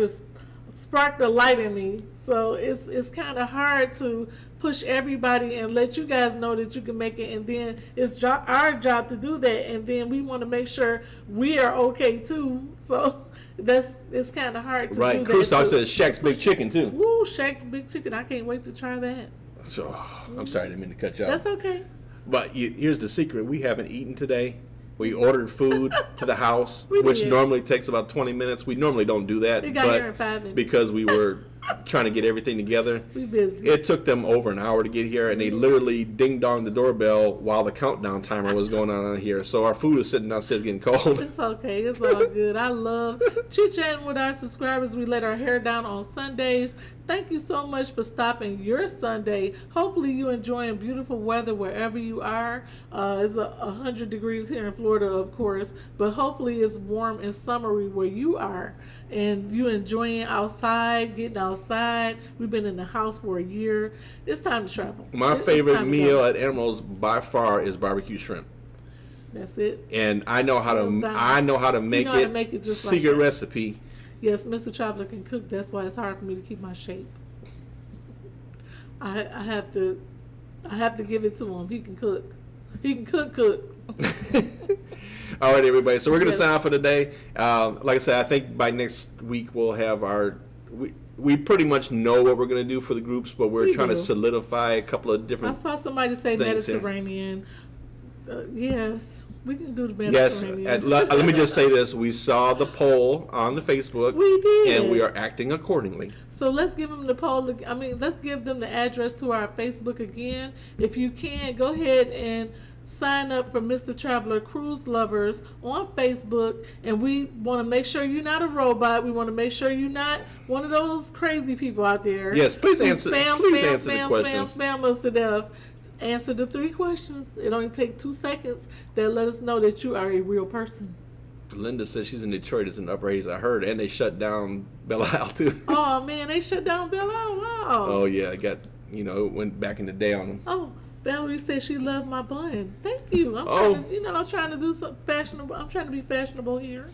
the light in me. So it's kind of hard to push everybody and let you guys know that you can make it, and then it's our job to do that, and then we want to make sure we are okay too. So it's kind of hard to do Right. that. Chris too. says Shaq's Big Chicken too. Woo, Shaq Big Chicken. I can't wait to try that. So I'm sorry, I didn't mean to cut you off. That's okay. But here's the secret: we haven't eaten today. We ordered food to the house, We which did. normally takes about 20 minutes. We normally don't do that, We got but here in 5 minutes. because we were trying to get everything together. We busy. It took them over an hour to get here, and they literally ding-donged the doorbell while the countdown timer was going on here. So our food is sitting downstairs getting cold. It's okay. It's all good. I love chit-chatting with our subscribers. We let our hair down on Sundays. Thank you so much for stopping your Sunday. Hopefully you enjoying beautiful weather wherever you are. It's 100 degrees here in Florida, of course, but hopefully it's warm and summery where you are. And you enjoying outside, getting outside. We've been in the house for a year. It's time to travel. My It's favorite time to meal go. at Emerald's by far is barbecue shrimp. That's it. And I know how to Well done. I know how to make know how to it. make it just like secret that. recipe. Yes, Mr. Traveler can cook. That's why it's hard for me to keep my shape. I have to give it to him. He can cook. He can cook. All right, everybody. So we're going to Yes. sign off for today. Like I said, I think by next week we'll have our. We pretty much know what we're going to do for the groups, but we're We trying to do. solidify a couple of I different. saw somebody say Thanks, yeah. Mediterranean. Yes, we can do the Yes, Mediterranean. let me just say this. We saw the poll on the Facebook. We did. And we are acting accordingly. So let's give them the poll. I mean, let's give them the address to our Facebook again. If you can, go ahead and sign up for Mr. Traveler Cruise Lovers on Facebook. And we want to make sure you're not a robot. We want to make sure you're not one of those crazy people out there. Yes, please who answer- Spam, please spam, answer the spam, questions. spam us to death. Answer the 3 questions. It only takes 2 seconds. That let us know that you are a real person. Linda says she's in Detroit. It's in the upper 80s. I heard, and they shut down Belle Isle too. Oh man, they shut down Belle Isle. Wow. Oh yeah, it went back in the day on them. Oh, Valerie said she loved my bun. Thank you. I'm Oh. trying to, I'm trying to do something fashionable. I'm trying to be fashionable here.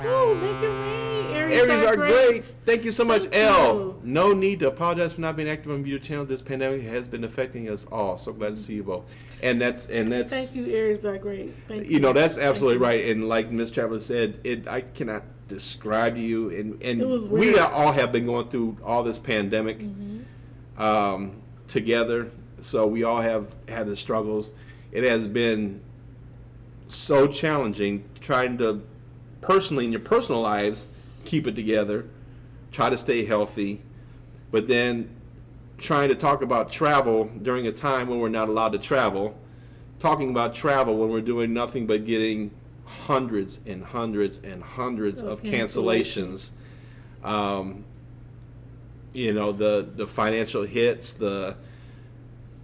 Oh, make it rain. Aries are great. Thank you so much, Thank Elle. you. No need to apologize for not being active on your channel. This pandemic has been affecting us all. So glad to see you both. And that's Thank you, Aries are great. Thank you. that's absolutely Thank you. right. And like Ms. Traveler said, I cannot describe to you. And It was we weird. all have been going through all this pandemic together. So we all have had the struggles. It has been so challenging trying to personally in your personal lives keep it together, try to stay healthy, but then trying to talk about travel during a time when we're not allowed to travel, talking about travel when we're doing nothing but getting hundreds and hundreds and hundreds of cancellations. The financial hits, the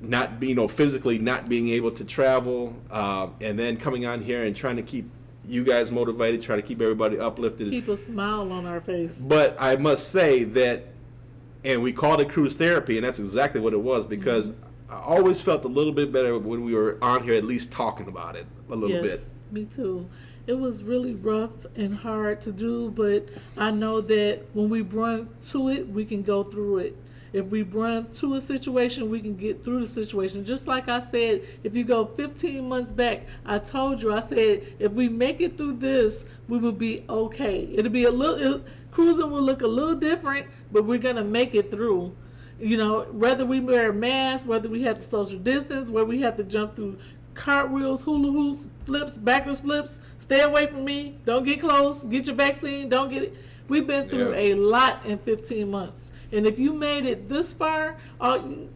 not being, physically not being able to travel, and then coming on here and trying to keep you guys motivated, trying to keep everybody uplifted. Keep a smile on our face. But I must say that, and we called it cruise therapy, and that's exactly what it was, because I always felt a little bit better when we were on here at least talking about it a little bit. Me too. It was really rough and hard to do, but I know that when we run to it, we can go through it. If we run to a situation, we can get through the situation. Just like I said, if you go 15 months back, I told you, I said, if we make it through this, we will be okay. It'll be cruising will look a little different, but we're going to make it through. Whether we wear a mask, whether we have to social distance, whether we have to jump through cartwheels, hula hoops, flips, backwards flips, stay away from me, don't get close, get your vaccine, don't get it. We've been through a lot in 15 months. And if you made it this far,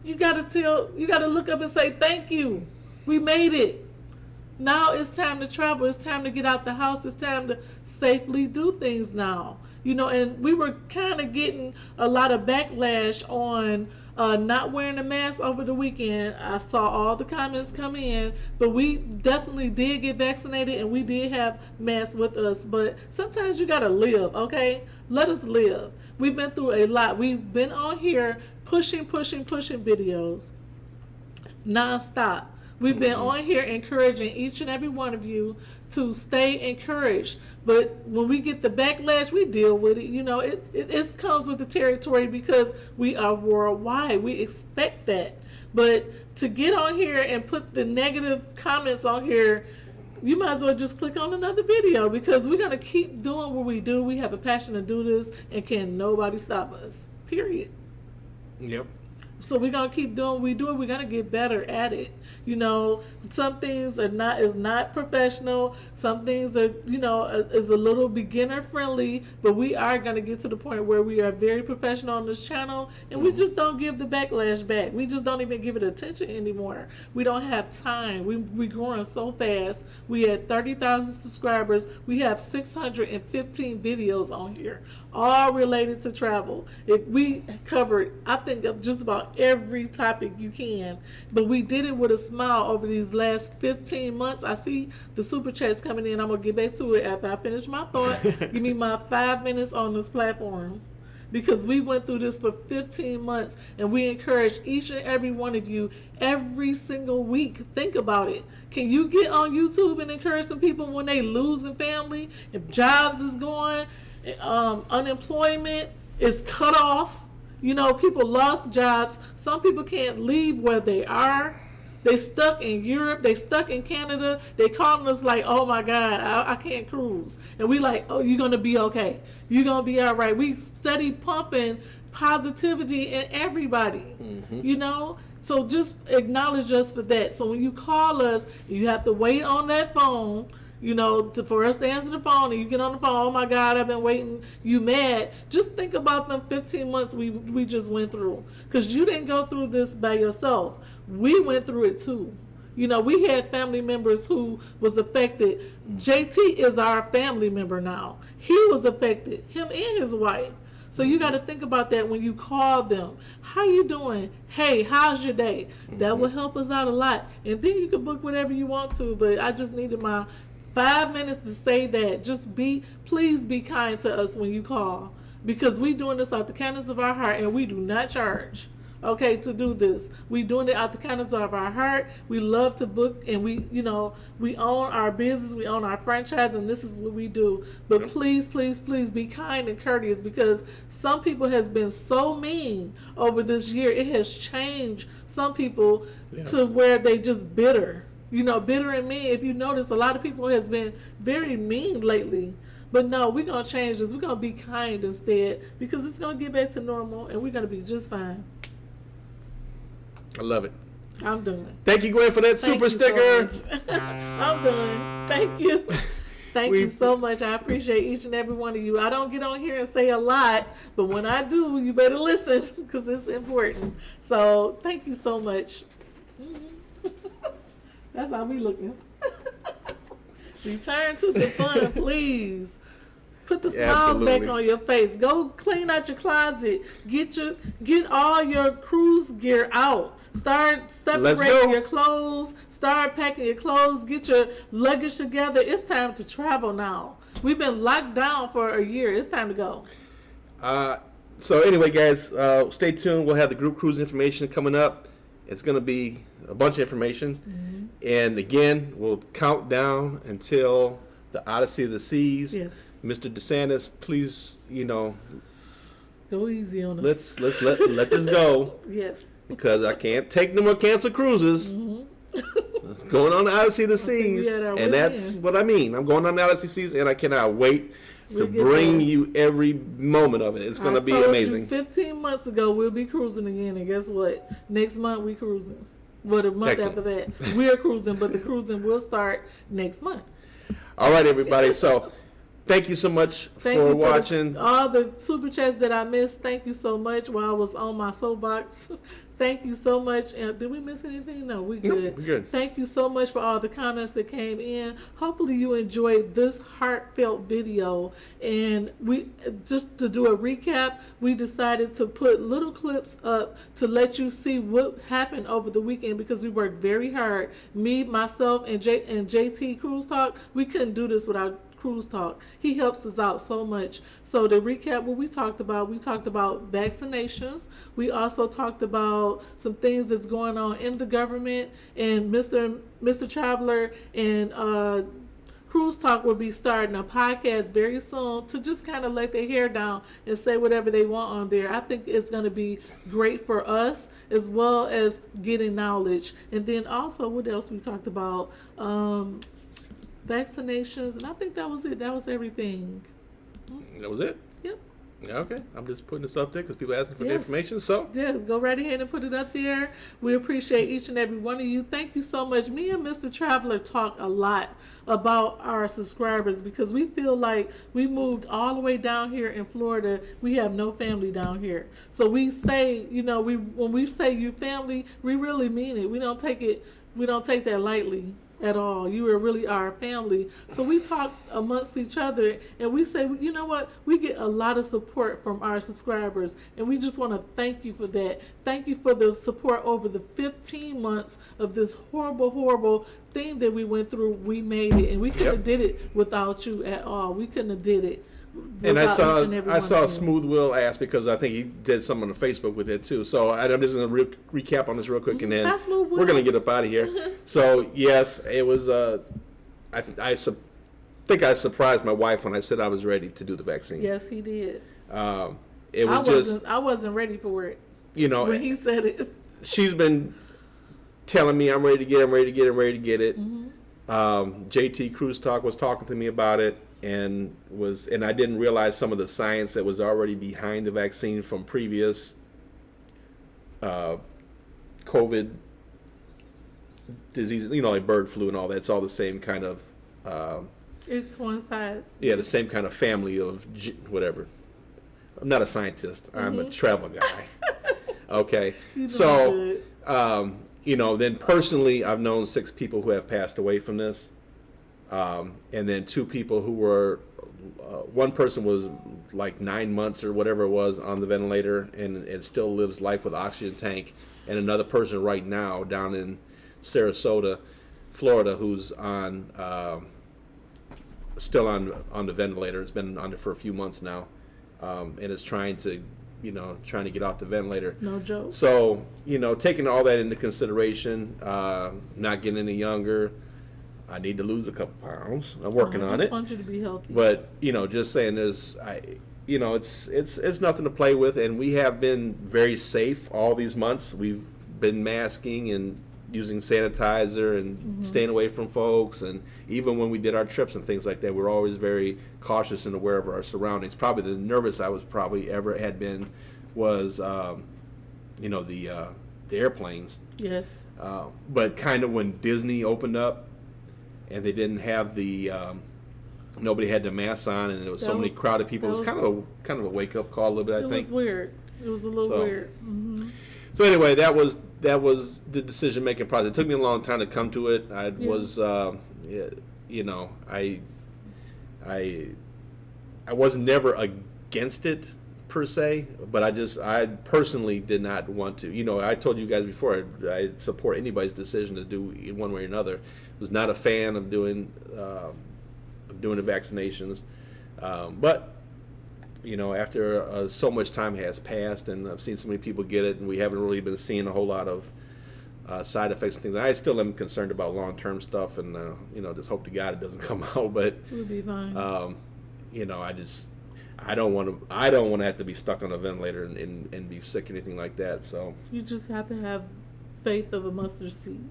you gotta look up and say, thank you. We made it. Now it's time to travel. It's time to get out the house. It's time to safely do things now. And we were kind of getting a lot of backlash on not wearing a mask over the weekend. I saw all the comments come in, but we definitely did get vaccinated and we did have masks with us. But sometimes you gotta live, okay? Let us live. We've been through a lot. We've been on here pushing videos nonstop. We've been on here encouraging each and every one of you to stay encouraged. But when we get the backlash, we deal with it. It comes with the territory because we are worldwide. We expect that. But to get on here and put the negative comments on here, you might as well just click on another video because we're going to keep doing what we do. We have a passion to do this and can nobody stop us. Period. Yep. So we're gonna keep doing what we do. We're gonna get better at it. You know, some things are not professional. Some things are, you know, is a little beginner friendly. But we are gonna get to the point where we are very professional on this channel, and we just don't give the backlash back. We just don't even give it attention anymore. We don't have time. We growing so fast. We had 30,000 subscribers. We have 615 videos on here, all related to travel. If we covered, I think, of just about every topic you can, but we did it with a smile over these last 15 months. I see the super chats coming in. I'm gonna get back to it after I finish my thought. Give me my 5 minutes on this platform, because we went through this for 15 months, and we encourage each and every one of you every single week. Think about it. Can you get on YouTube and encourage some people when they losing family, if jobs is going, unemployment is cut off? You know, people lost jobs. Some people can't leave where they are. They stuck in Europe. They stuck in Canada. They calling us like, oh my God, I can't cruise. And we like, oh, you're going to be okay. You're going to be all right. We steady pumping positivity in everybody, you know? So just acknowledge us for that. So when you call us, you have to wait on that phone, you know, for us to answer the phone, and you get on the phone, oh my God, I've been waiting, you mad. Just think about them 15 months we just went through. Because you didn't go through this by yourself. We went through it too. You know, we had family members who was affected. JT is our family member now. He was affected, him and his wife. So you got to think about that when you call them. How you doing? Hey, how's your day? That will help us out a lot. And then you can book whatever you want to, but I just needed my 5 minutes to say that. Please be kind to us when you call, because we doing this out the kindness of our heart, and we do not charge, okay, to do this. We doing it out the kindness of our heart. We love to book, and we own our business, we own our franchise, and this is what we do. But please, please, please be kind and courteous, because some people has been so mean over this year. It has changed some people to where they just bitter. You know, bitter and mean. If you notice, a lot of people has been very mean lately. But no, we're going to change this. We're going to be kind instead, because it's going to get back to normal, and we're going to be just fine. I love it. I'm done. Thank you, Gwen, for that super sticker. So I'm done. Thank you. Thank you so much. I appreciate each and every one of you. I don't get on here and say a lot, but when I do, you better listen, because it's important. So thank you so much. That's how we looking. Return to the fun, please. Put the smiles back on your face. Go clean out your closet. Get all your cruise gear out. Start separating your clothes. Start packing your clothes. Get your luggage together. It's time to travel now. We've been locked down for a year. It's time to go. So anyway, guys, stay tuned. We'll have the group cruise information coming up. It's going to be a bunch of information. And again, we'll count down until the Odyssey of the Seas. Yes. Mr. DeSantis, please, go easy on us. Let's let this go. Yes. Because I can't take no more canceled cruises. Going on the Odyssey of the Seas, and that's what I mean. I'm going on the Odyssey of the Seas, and I cannot wait to bring you every moment of it. It's going to be amazing. 15 months ago, we'll be cruising again, and guess what? Next month, we cruising. Well, the month after that, we're cruising, but the cruising will start next month. All right, everybody. So, thank you so much for watching. All the super chats that I missed, thank you so much while I was on my soapbox. Thank you so much. Did we miss anything? No, we good. Nope, we're good. Thank you so much for all the comments that came in. Hopefully you enjoyed this heartfelt video. And just to do a recap, we decided to put little clips up to let you see what happened over the weekend, because we worked very hard. Me, myself, and JT Cruise Talk, we couldn't do this without Cruise Talk. He helps us out so much. So to recap what we talked about vaccinations. We also talked about some things that's going on in the government, and Mr. Traveler and Cruise Talk will be starting a podcast very soon to just kind of let their hair down and say whatever they want on there. I think it's going to be great for us, as well as getting knowledge. And then also, what else we talked about? Vaccinations, and I think that was it. That was everything. That was it? Yep. Okay, I'm just putting this up there because people are asking for the Yes. information. So Yes, go right ahead and put it up there. We appreciate each and every one of you. Thank you so much. Me and Mr. Traveler talk a lot about our subscribers because we feel like we moved all the way down here in Florida. We have no family down here. So we say, when we say you family, we really mean it. We don't take that lightly at all. You are really our family. So we talk amongst each other and we say, you know what? We get a lot of support from our subscribers and we just want to thank you for that. Thank you for the support over the 15 months of this horrible, horrible thing that we went through. We made it and we couldn't have did it without you at all. We couldn't have did it. And I without each and every saw one of you. Smooth Will ask because I think he did something on Facebook with it too. So I'm just going to recap on this real quick, and then Hi, Smooth Will. we're going to get up out of here. So yes, it was. I think I surprised my wife when I said I was ready to do the vaccine. Yes, he did. It was I wasn't ready for it just when he said it. she's been telling me I'm ready to get it. JT Cruise Talk was talking to me about it. And I didn't realize some of the science that was already behind the vaccine from previous COVID diseases, like bird flu and all that. It's all the same kind of It coincides. the same kind of family of whatever. I'm not a scientist. I'm a travel guy. Okay, so then personally, I've known 6 people who have passed away from this. And then 2 people who were, one person was like 9 months or whatever it was on the ventilator and still lives life with oxygen tank. And another person right now down in Sarasota, Florida, who's still on the ventilator. It's been on it for a few months now, and is trying to get off the ventilator. No joke. So, taking all that into consideration, not getting any younger. I need to lose a couple pounds. I'm working on it. I just want you to be healthy. But just saying, it's nothing to play with, and we have been very safe all these months. We've been masking and using sanitizer and staying away from folks, and even when we did our trips and things like that, we're always very cautious and aware of our surroundings. Probably the nervous I was ever had been was, the airplanes. Yes. But kind of when Disney opened up. And they didn't have nobody had the masks on, and there was so many crowded people. It was kind of a wake up call a little bit. I think it was weird. It was a little weird. Mm-hmm. So anyway, that was the decision making process. It took me a long time to come to it. I was never against it per se, but I personally did not want to. I told you guys before I support anybody's decision to do it one way or another. Was not a fan of doing the vaccinations, but after so much time has passed, and I've seen so many people get it, and we haven't really been seeing a whole lot of side effects and things. I still am concerned about long-term stuff, and just hope to God it doesn't come out. But We'll be fine. I don't want to have to be stuck on a ventilator and be sick or anything like that. So You just have to have faith of a mustard seed.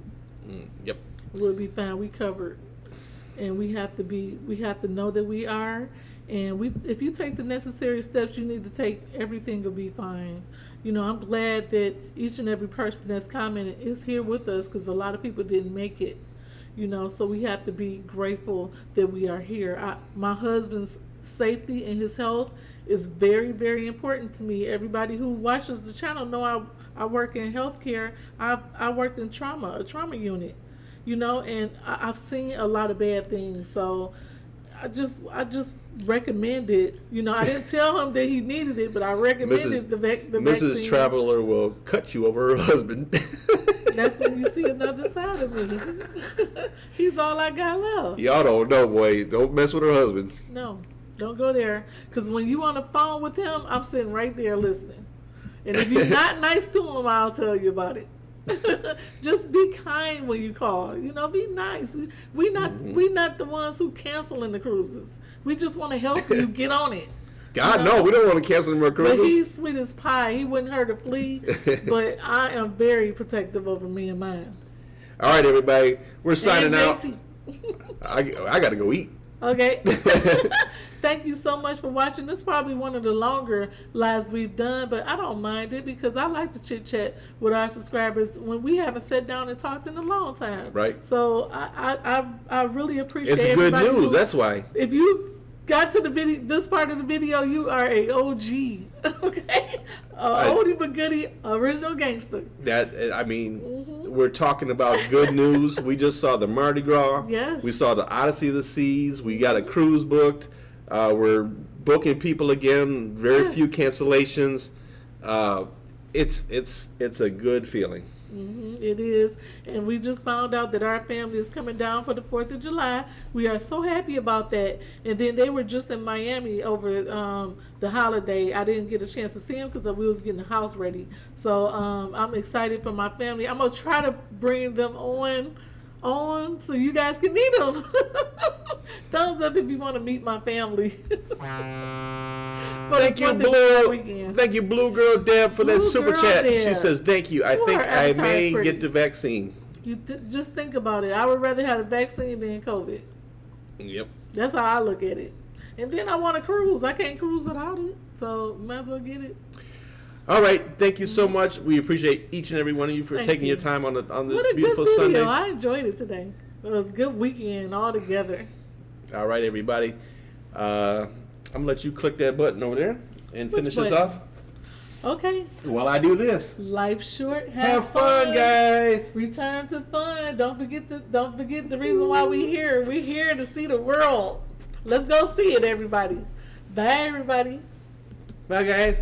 Yep. We'll be fine. We covered, and we have to know that we are. And if you take the necessary steps you need to take, everything will be fine. I'm glad that each and every person that's commented is here with us because a lot of people didn't make it. So we have to be grateful that we are here. My husband's safety and his health is very, very important to me. Everybody who watches the channel know I work in healthcare. I worked in a trauma unit, and I've seen a lot of bad things. So I just recommend it. I didn't tell him that he needed it, but I recommended the vaccine. Mrs. Traveler will cut you over her husband. That's when you see another side of me. He's all I got left. Y'all don't know, boy. Don't mess with her husband. No, don't go there. Because when you on the phone with him, I'm sitting right there listening. And if you're not nice to him, I'll tell you about it. Just be kind when you call. Be nice. We not the ones who canceling the cruises. We just want to help you get on it. God, no, we don't want to cancel more cruises. But he's sweet as pie. He wouldn't hurt a flea. But I am very protective over me and mine. All right, everybody. We're signing And out. JT. I got to go eat. Okay. Thank you so much for watching. This is probably one of the longer lives we've done, but I don't mind it because I like to chit chat with our subscribers when we haven't sat down and talked in a long time. Right. So I really appreciate It's good everybody news. who- That's why. If you got to the video, this part of the video, you are a OG. Okay. Oldie but goodie, original gangster. We're talking about good news. We just saw the Mardi Gras. Yes. We saw the Odyssey of the Seas. We got a cruise booked. We're booking people again. Very Yes. few cancellations. It's a good feeling. It is. And we just found out that our family is coming down for the 4th of July. We are so happy about that. And then they were just in Miami over the holiday. I didn't get a chance to see them because we was getting the house ready. So I'm excited for my family. I'm going to try to bring them on so you guys can meet them. Thumbs up if you want to meet my family. Thank you, Blue. Thank you, Blue Girl Deb, for that Blue super Girl chat. Deb. She says, "Thank you. I You think are I may advertised pretty. get the vaccine." Just think about it. I would rather have the vaccine than COVID. Yep. That's how I look at it. And then I want to cruise. I can't cruise without it. So might as well get it. All right. Thank you so much. We appreciate each and every one of you for Thank taking you. your time on this What a beautiful good video. Sunday. I enjoyed it today. It was a good weekend all together. All right, everybody. I'm gonna let you click that button over there and Which finish this button? off Okay. while I do this. Life's short. Have fun, guys. Return to fun. Don't forget the reason why we're here. We're here to see the world. Let's go see it, everybody. Bye, everybody. Bye, guys.